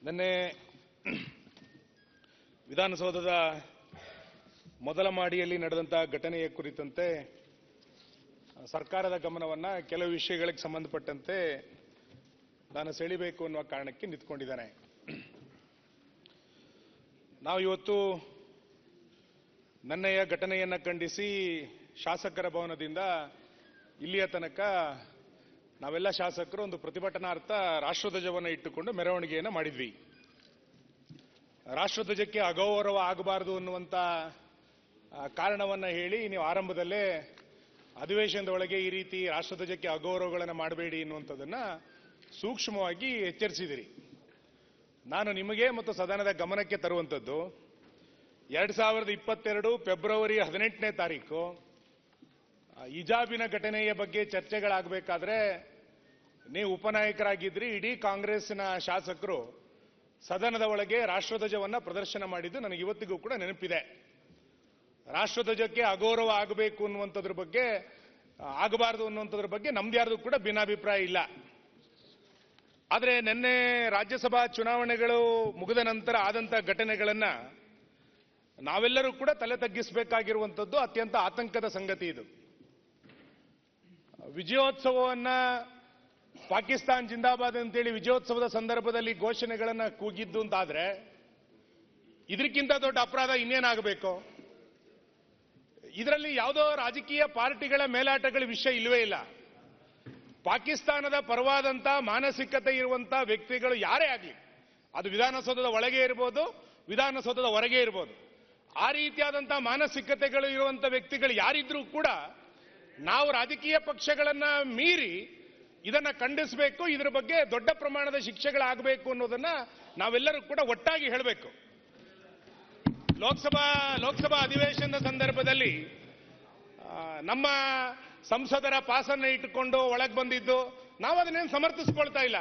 ನಿನ್ನೆ ವಿಧಾನಸೌಧದ ಮೊದಲ ಮಾಡಿಯಲ್ಲಿ ನಡೆದಂತಹ ಘಟನೆಯ ಕುರಿತಂತೆ ಸರ್ಕಾರದ ಗಮನವನ್ನು ಕೆಲವು ವಿಷಯಗಳಿಗೆ ಸಂಬಂಧಪಟ್ಟಂತೆ ನಾನು ಸೆಳೆಯಬೇಕು ಅನ್ನುವ ಕಾರಣಕ್ಕೆ ನಿಂತುಕೊಂಡಿದ್ದೇನೆ. ನಾವು ಇವತ್ತು ನಿನ್ನೆಯ ಘಟನೆಯನ್ನು ಖಂಡಿಸಿ ಶಾಸಕರ ಭವನದಿಂದ ಇಲ್ಲಿಯ ತನಕ ನಾವೆಲ್ಲ ಶಾಸಕರು ಒಂದು ಪ್ರತಿಭಟನಾರ್ಥ ರಾಷ್ಟ್ರಧ್ವಜವನ್ನು ಇಟ್ಟುಕೊಂಡು ಮೆರವಣಿಗೆಯನ್ನು ಮಾಡಿದ್ವಿ. ರಾಷ್ಟ್ರಧ್ವಜಕ್ಕೆ ಅಗೌರವ ಆಗಬಾರದು ಅನ್ನುವಂಥ ಕಾರಣವನ್ನು ಹೇಳಿ ನೀವು ಆರಂಭದಲ್ಲೇ ಅಧಿವೇಶನದ ಒಳಗೆ ಈ ರೀತಿ ರಾಷ್ಟ್ರಧ್ವಜಕ್ಕೆ ಅಗೌರವಗಳನ್ನು ಮಾಡಬೇಡಿ ಎನ್ನುವಂಥದ್ದನ್ನು ಸೂಕ್ಷ್ಮವಾಗಿ ಎಚ್ಚರಿಸಿದಿರಿ. ನಾನು ನಿಮಗೆ ಮತ್ತು ಸದನದ ಗಮನಕ್ಕೆ ತರುವಂಥದ್ದು 2022 ಫೆಬ್ರವರಿ 18ನೇ ತಾರೀಕು ಹಿಜಾಬಿನ ಘಟನೆಯ ಬಗ್ಗೆ ಚರ್ಚೆಗಳಾಗಬೇಕಾದ್ರೆ ನೀವು ಉಪನಾಯಕರಾಗಿದ್ರಿ. ಇಡೀ ಕಾಂಗ್ರೆಸ್ಸಿನ ಶಾಸಕರು ಸದನದ ಒಳಗೆ ರಾಷ್ಟ್ರಧ್ವಜವನ್ನು ಪ್ರದರ್ಶನ ಮಾಡಿದ್ದು ನನಗೆ ಇವತ್ತಿಗೂ ಕೂಡ ನೆನಪಿದೆ. ರಾಷ್ಟ್ರಧ್ವಜಕ್ಕೆ ಅಗೌರವ ಆಗಬೇಕು ಅನ್ನುವಂಥದ್ರ ಬಗ್ಗೆ ಆಗಬಾರದು ಅನ್ನುವಂಥದ್ರ ಬಗ್ಗೆ ನಮ್ದು ಯಾರ್ದು ಕೂಡ ಭಿನ್ನಾಭಿಪ್ರಾಯ ಇಲ್ಲ. ಆದರೆ ನಿನ್ನೆ ರಾಜ್ಯಸಭಾ ಚುನಾವಣೆಗಳು ಮುಗಿದ ನಂತರ ಆದಂಥ ಘಟನೆಗಳನ್ನು ನಾವೆಲ್ಲರೂ ಕೂಡ ತಲೆ ತಗ್ಗಿಸಬೇಕಾಗಿರುವಂಥದ್ದು ಅತ್ಯಂತ ಆತಂಕದ ಸಂಗತಿ. ಇದು ವಿಜಯೋತ್ಸವವನ್ನ ಪಾಕಿಸ್ತಾನ್ ಜಿಂದಾಬಾದ್ ಅಂತೇಳಿ ವಿಜಯೋತ್ಸವದ ಸಂದರ್ಭದಲ್ಲಿ ಘೋಷಣೆಗಳನ್ನು ಕೂಗಿದ್ದು ಅಂತಾದ್ರೆ ಇದಕ್ಕಿಂತ ದೊಡ್ಡ ಅಪರಾಧ ಇನ್ನೇನಾಗಬೇಕು? ಇದರಲ್ಲಿ ಯಾವುದೋ ರಾಜಕೀಯ ಪಾರ್ಟಿಗಳ ಮೇಲಾಟಗಳ ವಿಷಯ ಇಲ್ಲವೇ ಇಲ್ಲ. ಪಾಕಿಸ್ತಾನದ ಪರವಾದಂಥ ಮಾನಸಿಕತೆ ಇರುವಂಥ ವ್ಯಕ್ತಿಗಳು ಯಾರೇ ಆಗಲಿ, ಅದು ವಿಧಾನಸೌಧದ ಒಳಗೆ ಇರ್ಬೋದು, ವಿಧಾನಸೌಧದ ಹೊರಗೆ ಇರ್ಬೋದು, ಆ ರೀತಿಯಾದಂಥ ಮಾನಸಿಕತೆಗಳು ಇರುವಂಥ ವ್ಯಕ್ತಿಗಳು ಯಾರಿದ್ರೂ ಕೂಡ ನಾವು ರಾಜಕೀಯ ಪಕ್ಷಗಳನ್ನ ಮೀರಿ ಇದನ್ನ ಖಂಡಿಸಬೇಕು. ಇದರ ಬಗ್ಗೆ ದೊಡ್ಡ ಪ್ರಮಾಣದ ಶಿಕ್ಷೆಗಳಾಗಬೇಕು ಅನ್ನೋದನ್ನ ನಾವೆಲ್ಲರೂ ಕೂಡ ಒಟ್ಟಾಗಿ ಹೇಳಬೇಕು. ಲೋಕಸಭಾ ಅಧಿವೇಶನದ ಸಂದರ್ಭದಲ್ಲಿ ನಮ್ಮ ಸಂಸದರ ಪಾಸನ್ನ ಇಟ್ಟುಕೊಂಡು ಒಳಗೆ ಬಂದಿದ್ದು ನಾವು ಅದನ್ನೇನು ಸಮರ್ಥಿಸ್ಕೊಳ್ತಾ ಇಲ್ಲ.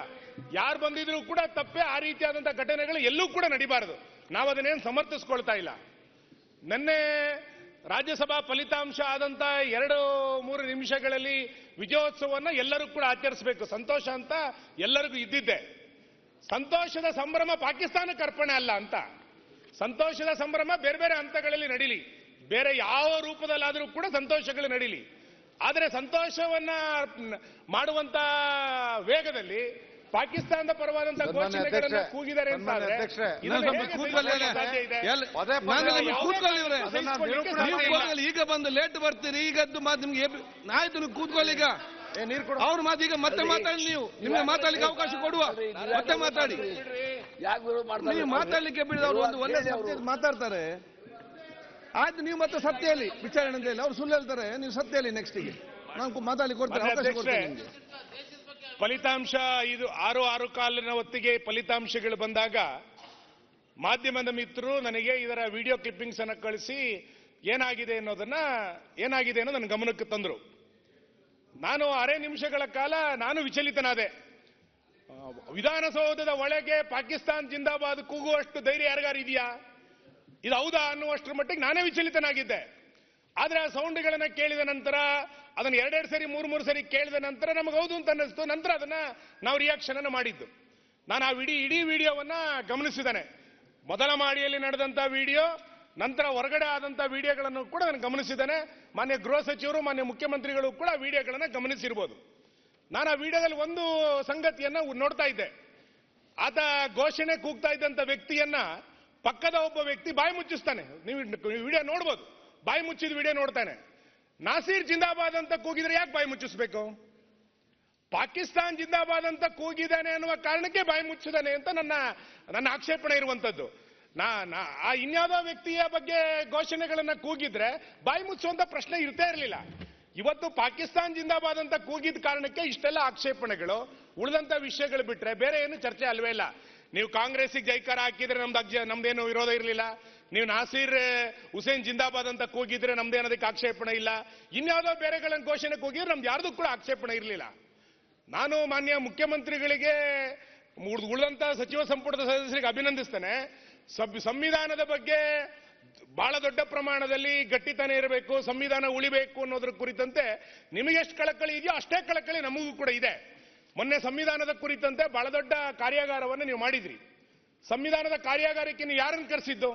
ಯಾರು ಬಂದಿದ್ರು ಕೂಡ ತಪ್ಪೇ. ಆ ರೀತಿಯಾದಂಥ ಘಟನೆಗಳು ಎಲ್ಲೂ ಕೂಡ ನಡಿಬಾರದು. ನಾವು ಅದನ್ನೇನು ಸಮರ್ಥಿಸ್ಕೊಳ್ತಾ ಇಲ್ಲ. ನಿನ್ನೆ ರಾಜ್ಯಸಭಾ ಫಲಿತಾಂಶ ಆದಂತ 2-3 ನಿಮಿಷಗಳಲ್ಲಿ ವಿಜಯೋತ್ಸವವನ್ನು ಎಲ್ಲರೂ ಕೂಡ ಆಚರಿಸಬೇಕು. ಸಂತೋಷ ಅಂತ ಎಲ್ಲರಿಗೂ ಇದ್ದಿದ್ದೆ. ಸಂತೋಷದ ಸಂಭ್ರಮ ಪಾಕಿಸ್ತಾನಕ್ಕೆ ಅರ್ಪಣೆ ಅಲ್ಲ ಅಂತ. ಸಂತೋಷದ ಸಂಭ್ರಮ ಬೇರೆ ಬೇರೆ ಹಂತಗಳಲ್ಲಿ ನಡೀಲಿ, ಬೇರೆ ಯಾವ ರೂಪದಲ್ಲಾದರೂ ಕೂಡ ಸಂತೋಷಗಳು ನಡೀಲಿ. ಆದರೆ ಸಂತೋಷವನ್ನ ಮಾಡುವಂತ ವೇಗದಲ್ಲಿ ಪಾಕಿಸ್ತಾನದ ಪರವಾದಂತಹ ಘೋಷಣೆಗಳನ್ನು ಕೂಗಿದ್ದಾರೆ ಅಂತ ಈಗ ಬಂದು ಲೇಟ್ ಬರ್ತೀರಿ. ಈಗದ್ದು ನಿಮ್ಗೆ ಆಯ್ತು, ಕೂತ್ಕೊಳ್ಳಿ. ಈಗ ಅವ್ರ ಮಾತು ಈಗ ಮತ್ತೆ ಮಾತಾಡಿ, ನೀವು ನಿಮ್ಗೆ ಮಾತಾಡ್ಲಿಕ್ಕೆ ಅವಕಾಶ ಕೊಡುವ, ಮತ್ತೆ ಮಾತಾಡಿ. ನೀವು ಮಾತಾಡ್ಲಿಕ್ಕೆ ಬಿಡಿದವರು ಒಂದು ಒಳ್ಳೆ ಸತ್ಯ ಮಾತಾಡ್ತಾರೆ. ಆಯ್ತು, ನೀವು ಮತ್ತೆ ಸತ್ಯ ಹೇಳಿ, ವಿಚಾರಣೆ ಅಂತ ಹೇಳಿ. ಅವ್ರು ಸುಳ್ಳು ಹೇಳ್ತಾರೆ, ನೀವು ಸತ್ಯ ಹೇಳಿ. ನೆಕ್ಸ್ಟ್ಗೆ ನಾನು ಮಾತಾಡ್ಲಿಕ್ಕೆ ಕೊಡ್ತೇನೆ, ಅವಕಾಶ ಕೊಡ್ತೇನೆ ನಿಮಗೆ. ಫಲಿತಾಂಶ ಇದು 6:15 ಹೊತ್ತಿಗೆ ಫಲಿತಾಂಶಗಳು ಬಂದಾಗ ಮಾಧ್ಯಮದ ಮಿತ್ರರು ನನಗೆ ಇದರ ವಿಡಿಯೋ ಕ್ಲಿಪ್ಪಿಂಗ್ಸ್ ಅನ್ನು ಕಳಿಸಿ ಏನಾಗಿದೆ ಅನ್ನೋದು ನನ್ನ ಗಮನಕ್ಕೆ ತಂದರು. ನಾನು ಅರೆ ನಿಮಿಷಗಳ ಕಾಲ ನಾನು ವಿಚಲಿತನಾದೆ. ವಿಧಾನಸೌಧದ ಒಳಗೆ ಪಾಕಿಸ್ತಾನ್ ಜಿಂದಾಬಾದ್ ಕೂಗುವಷ್ಟು ಧೈರ್ಯ ಯಾರಿಗಾರಿದೆಯಾ? ಇದು ಹೌದಾ ಅನ್ನುವಷ್ಟರ ಮಟ್ಟಿಗೆ ನಾನೇ ವಿಚಲಿತನಾಗಿದ್ದೆ. ಆದ್ರೆ ಆ ಸೌಂಡ್ಗಳನ್ನ ಕೇಳಿದ ನಂತರ, ಅದನ್ನು 2 ಸರಿ 3 ಸರಿ ಕೇಳಿದ ನಂತರ ನಮಗೆ ಹೌದು ಅಂತ ಅನ್ನಿಸ್ತು. ನಂತರ ಅದನ್ನ ನಾವು ರಿಯಾಕ್ಷನ್ ಅನ್ನು ಮಾಡಿದ್ದು. ನಾನು ಆ ಇಡೀ ವಿಡಿಯೋವನ್ನ ಗಮನಿಸಿದ್ದೇನೆ. ಮೊದಲ ಮಾಡಿಯಲ್ಲಿ ನಡೆದಂತ ವಿಡಿಯೋ, ನಂತರ ಹೊರಗಡೆ ಆದಂತ ವಿಡಿಯೋಗಳನ್ನು ಕೂಡ ನಾನು ಗಮನಿಸಿದ್ದೇನೆ. ಮಾನ್ಯ ಗೃಹ ಸಚಿವರು, ಮಾನ್ಯ ಮುಖ್ಯಮಂತ್ರಿಗಳು ಕೂಡ ವಿಡಿಯೋಗಳನ್ನ ಗಮನಿಸಿರ್ಬೋದು. ನಾನು ಆ ವಿಡಿಯೋದಲ್ಲಿ ಒಂದು ಸಂಗತಿಯನ್ನ ನೋಡ್ತಾ ಇದ್ದೆ. ಆತ ಘೋಷಣೆ ಕೂಗ್ತಾ ಇದ್ದಂತ ವ್ಯಕ್ತಿಯನ್ನ ಪಕ್ಕದ ಒಬ್ಬ ವ್ಯಕ್ತಿ ಬಾಯಿ ಮುಚ್ಚಿಸ್ತಾನೆ. ನೀವು ವಿಡಿಯೋ ನೋಡ್ಬೋದು, ಬಾಯಿ ಮುಚ್ಚಿದ ವಿಡಿಯೋ ನೋಡ್ತಾನೆ. ನಾಸೀರ್ ಜಿಂದಾಬಾದ್ ಅಂತ ಕೂಗಿದ್ರೆ ಯಾಕೆ ಬಾಯಿ ಮುಚ್ಚಿಸ್ಬೇಕು? ಪಾಕಿಸ್ತಾನ್ ಜಿಂದಾಬಾದ್ ಅಂತ ಕೂಗಿದ್ದಾನೆ ಅನ್ನುವ ಕಾರಣಕ್ಕೆ ಬಾಯಿ ಮುಚ್ಚಿದಾನೆ ಅಂತ ನನ್ನ ಆಕ್ಷೇಪಣೆ ಇರುವಂತದ್ದು. ಆ ಇನ್ಯಾವುದೋ ವ್ಯಕ್ತಿಯ ಬಗ್ಗೆ ಘೋಷಣೆಗಳನ್ನ ಕೂಗಿದ್ರೆ ಬಾಯಿ ಮುಚ್ಚುವಂತ ಪ್ರಶ್ನೆ ಇರ್ತೇ ಇರಲಿಲ್ಲ. ಇವತ್ತು ಪಾಕಿಸ್ತಾನ್ ಜಿಂದಾಬಾದ್ ಅಂತ ಕೂಗಿದ ಕಾರಣಕ್ಕೆ ಇಷ್ಟೆಲ್ಲ ಆಕ್ಷೇಪಣೆಗಳು. ಉಳಿದಂತ ವಿಷಯಗಳು ಬಿಟ್ರೆ ಬೇರೆ ಏನು ಚರ್ಚೆ ಅಲ್ವೇ ಇಲ್ಲ. ನೀವು ಕಾಂಗ್ರೆಸ್ಸಿಗೆ ಜೈಕಾರ ಹಾಕಿದ್ರೆ ನಮ್ದೇನು ವಿರೋಧ ಇರಲಿಲ್ಲ. ನೀವು ನಾಸೀರ್ ಹುಸೇನ್ ಜಿಂದಾಬಾದ್ ಅಂತ ಕೂಗಿದ್ರೆ ನಮ್ದೇನದಕ್ಕೆ ಆಕ್ಷೇಪಣೆ ಇಲ್ಲ. ಇನ್ಯಾವುದೋ ಬೇರೆಗಳನ್ನ ಘೋಷಣೆ ಕೂಗಿದ್ರೆ ನಮ್ದು ಯಾರ್ದು ಕೂಡ ಆಕ್ಷೇಪಣೆ ಇರಲಿಲ್ಲ. ನಾನು ಮಾನ್ಯ ಮುಖ್ಯಮಂತ್ರಿಗಳಿಗೆ, ಉಳಿದಂತ ಸಚಿವ ಸಂಪುಟದ ಸದಸ್ಯರಿಗೆ ಅಭಿನಂದಿಸ್ತೇನೆ. ಸಂವಿಧಾನದ ಬಗ್ಗೆ ಬಹಳ ದೊಡ್ಡ ಪ್ರಮಾಣದಲ್ಲಿ ಗಟ್ಟಿತನ ಇರಬೇಕು, ಸಂವಿಧಾನ ಉಳಿಬೇಕು ಅನ್ನೋದ್ರ ಕುರಿತಂತೆ ನಿಮಗೆಷ್ಟು ಕಳಕಳಿ ಇದೆಯೋ ಅಷ್ಟೇ ಕಳಕಳಿ ನಮಗೂ ಕೂಡ ಇದೆ. ಮೊನ್ನೆ ಸಂವಿಧಾನದ ಕುರಿತಂತೆ ಬಹಳ ದೊಡ್ಡ ಕಾರ್ಯಾಗಾರವನ್ನು ನೀವು ಮಾಡಿದ್ರಿ. ಸಂವಿಧಾನದ ಕಾರ್ಯಾಗಾರಕ್ಕೆ ನೀವು ಯಾರನ್ನು ಕರೆಸಿದ್ದು?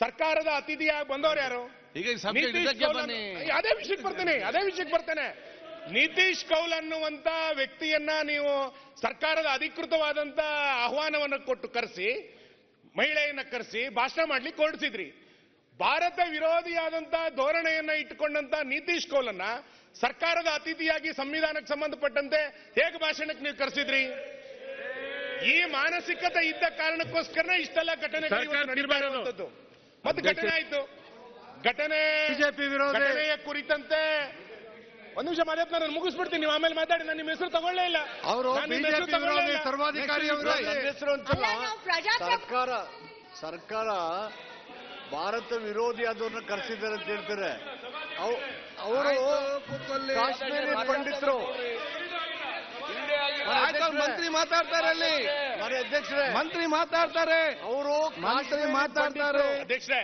ಸರ್ಕಾರದ ಅತಿಥಿಯಾಗಿ ಬಂದವರು ಯಾರು? ಈಗ ಈ subject ಇದಕ್ಕೆ ಬನ್ನಿ. ಅದೇ ವಿಷಯಕ್ಕೆ ಬರ್ತೇನೆ. ನಿತೀಶ್ ಕೌಲ್ ಅನ್ನುವಂತ ವ್ಯಕ್ತಿಯನ್ನ ನೀವು ಸರ್ಕಾರದ ಅಧಿಕೃತವಾದಂತ ಆಹ್ವಾನವನ್ನು ಕೊಟ್ಟು ಕರೆಸಿ, ಮಹಿಳೆಯನ್ನ ಕರೆಸಿ ಭಾಷಣ ಮಾಡ್ಲಿಕ್ಕೆ ಹೊರಡಿಸಿದ್ರಿ. ಭಾರತ ವಿರೋಧಿಯಾದಂತ ಧೋರಣೆಯನ್ನ ಇಟ್ಟುಕೊಂಡಂತ ನಿತೀಶ್ ಕೌಲನ್ನ ಸರ್ಕಾರದ ಅತಿಥಿಯಾಗಿ ಸಂವಿಧಾನಕ್ಕೆ ಸಂಬಂಧಪಟ್ಟಂತೆ ಹೇಗೆ ಭಾಷಣಕ್ಕೆ ನೀವು ಕರೆಸಿದ್ರಿ? ಈ ಮಾನಸಿಕತೆ ಇದ್ದ ಕಾರಣಕ್ಕೋಸ್ಕರ ಇಷ್ಟೆಲ್ಲ ಘಟನೆಗಳು ಮತ್ತೆ ಘಟನೆ ಆಯ್ತು. ಘಟನೆಯ ಕುರಿತಂತೆ ಒಂದು ನಿಮಿಷ ಮಾತಾಡ್ತಾ ನಾನು ಮುಗಿಸ್ಬಿಡ್ತೀನಿ, ನೀವು ಆಮೇಲೆ ಮಾತಾಡಿ. ನಾನು ನಿಮ್ಮ ಹೆಸರು ತಗೊಳ್ಳೇ ಇಲ್ಲ. ಅವರು ಸರ್ವಾಧಿಕಾರಿ ಸರ್ಕಾರ ಭಾರತ ವಿರೋಧಿ ಆದವ್ರನ್ನ ಕರೆಸಿದ್ದಾರೆ ಅಂತ ಹೇಳ್ತಾರೆ. ಅವರು ಕಾಶ್ಮೀರಿ ಪಂಡಿತರು. ಮಂತ್ರಿ ಮಾತಾಡ್ತಾರೆ ಅಲ್ಲಿ, ಅಧ್ಯಕ್ಷರೇ ಮಂತ್ರಿ ಮಾತಾಡ್ತಾರೆ, ಅವರು ಮಂತ್ರಿ ಮಾತಾಡ್ತಾರೆ. ಅಧ್ಯಕ್ಷರೇ